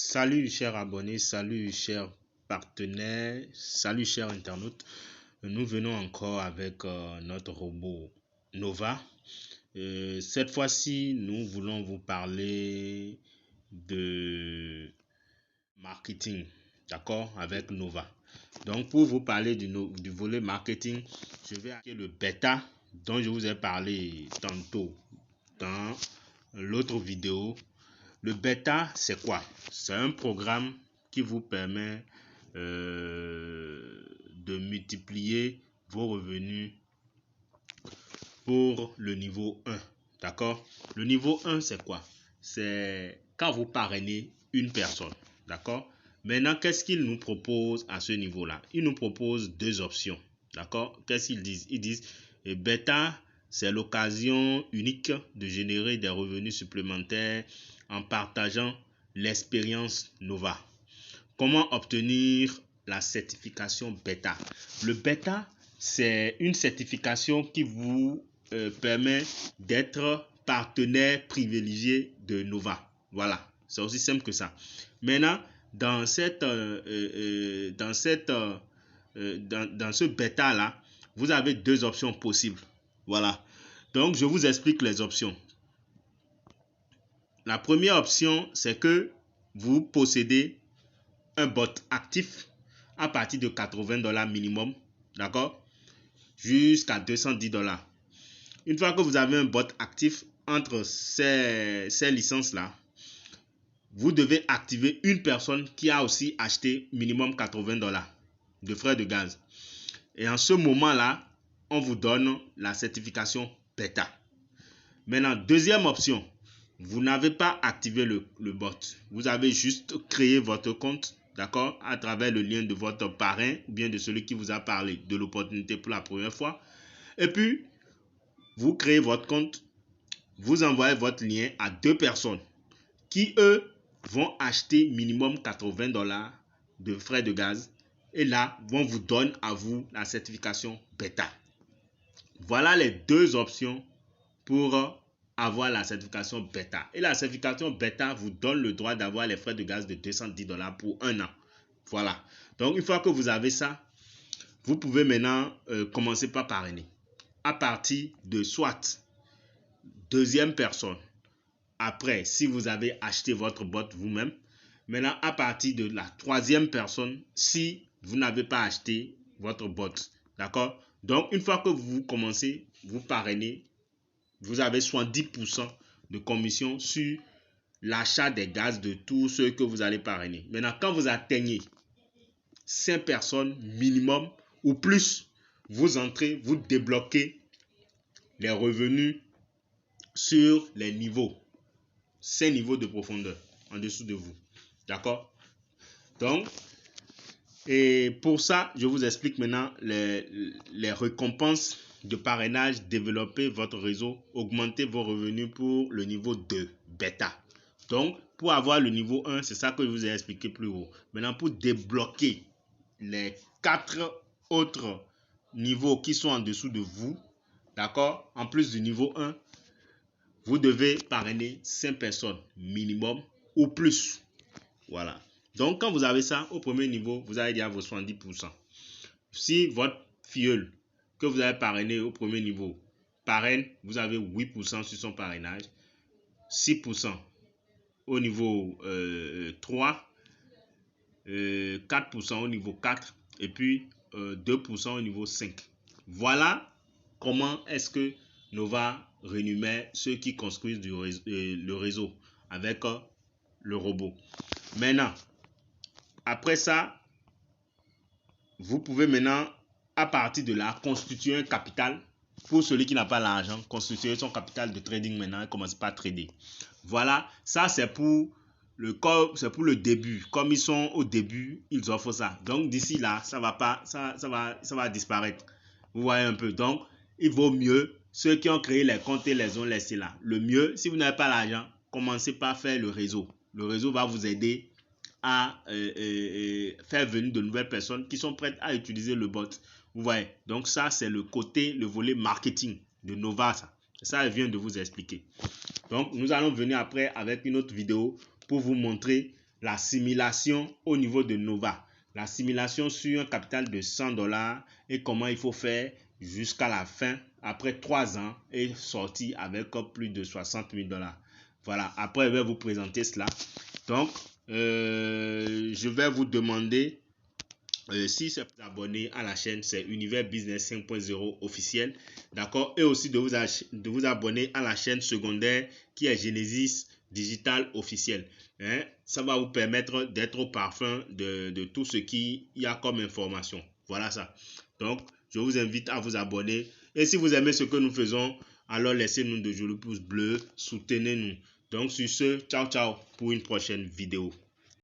Salut chers abonnés, salut chers partenaires, salut chers internautes. Nous venons encore avec notre robot Nova. Cette fois-ci, nous voulons vous parler de marketing, d'accord, avec Nova. Donc pour vous parler du volet marketing, je vais appliquer le bêta dont je vous ai parlé tantôt dans l'autre vidéo. Le bêta, c'est quoi? C'est un programme qui vous permet de multiplier vos revenus pour le niveau 1. D'accord? Le niveau 1, c'est quoi? C'est quand vous parrainez une personne. D'accord? Maintenant, qu'est-ce qu'il nous propose à ce niveau-là? Il nous propose deux options. D'accord? Qu'est-ce qu'ils disent? Ils disent bêta, c'est l'occasion unique de générer des revenus supplémentaires en partageant l'expérience Nova. Comment obtenir la certification bêta? Le bêta, c'est une certification qui vous permet d'être partenaire privilégié de Nova. Voilà, c'est aussi simple que ça. Maintenant, dans ce bêta-là, vous avez deux options possibles. Voilà. Donc, je vous explique les options. La première option, c'est que vous possédez un bot actif à partir de $80 minimum, d'accord, jusqu'à $210. Une fois que vous avez un bot actif entre ces licences-là, vous devez activer une personne qui a aussi acheté minimum $80 de frais de gaz. Et en ce moment-là, on vous donne la certification bêta. Maintenant, deuxième option, vous n'avez pas activé le bot. Vous avez juste créé votre compte, d'accord, à travers le lien de votre parrain ou bien de celui qui vous a parlé de l'opportunité pour la première fois. Et puis, vous créez votre compte, vous envoyez votre lien à deux personnes qui, eux, vont acheter minimum $80 de frais de gaz. Et là, vont vous donner à vous la certification bêta. Voilà les deux options pour avoir la certification bêta. Et la certification bêta vous donne le droit d'avoir les frais de gaz de $210 pour un an. Voilà. Donc, une fois que vous avez ça, vous pouvez maintenant commencer par parrainer. À partir de soit deuxième personne. Après, si vous avez acheté votre bot vous-même. Maintenant, à partir de la troisième personne, si vous n'avez pas acheté votre bot. D'accord? Donc, une fois que vous commencez, vous parrainez, vous avez 70% de commission sur l'achat des gaz de tous ceux que vous allez parrainer. Maintenant, quand vous atteignez 5 personnes minimum ou plus, vous entrez, vous débloquez les revenus sur les niveaux, 5 niveaux de profondeur en dessous de vous. D'accord? Donc, et pour ça, je vous explique maintenant les récompenses de parrainage, développer votre réseau, augmenter vos revenus pour le niveau 2, bêta. Donc, pour avoir le niveau 1, c'est ça que je vous ai expliqué plus haut. Maintenant, pour débloquer les 4 autres niveaux qui sont en dessous de vous, d'accord, en plus du niveau 1, vous devez parrainer 5 personnes minimum ou plus. Voilà. Donc, quand vous avez ça, au premier niveau, vous avez déjà vos 70%. Si votre filleul que vous avez parrainé au premier niveau parraine, vous avez 8% sur son parrainage, 6% au niveau 3, 4% au niveau 4 et puis 2% au niveau 5. Voilà comment est-ce que Nova rémunère ceux qui construisent le réseau avec le robot. Maintenant, après ça, vous pouvez maintenant, à partir de là, constituer un capital. Pour celui qui n'a pas l'argent, constituer son capital de trading maintenant et commencer par trader. Voilà, ça c'est pour le début. Comme ils sont au début, ils offrent ça. Donc d'ici là, ça va disparaître. Vous voyez un peu. Donc, il vaut mieux ceux qui ont créé les comptes et les ont laissés là. Le mieux, si vous n'avez pas l'argent, commencez par faire le réseau. Le réseau va vous aider à faire venir de nouvelles personnes qui sont prêtes à utiliser le bot. Vous voyez, donc ça c'est le volet marketing de Nova. Ça vient de vous expliquer. Donc nous allons venir après avec une autre vidéo pour vous montrer la simulation au niveau de Nova. La simulation sur un capital de 100 $ et comment il faut faire jusqu'à la fin, après 3 ans, et sortir avec plus de 60 000 $. Voilà, après je vais vous présenter cela. Donc, je vais vous demander si c'est pour abonner à la chaîne, c'est Univers Business 5.0 officiel, d'accord, et aussi de vous abonner à la chaîne secondaire qui est Genesis Digital officiel. Ça va vous permettre d'être au parfum de tout ce qu'il y a comme information. Voilà ça. Donc, je vous invite à vous abonner. Et si vous aimez ce que nous faisons, alors laissez-nous de jolis pouces bleus, soutenez-nous. Donc, sur ce, ciao, ciao pour une prochaine vidéo.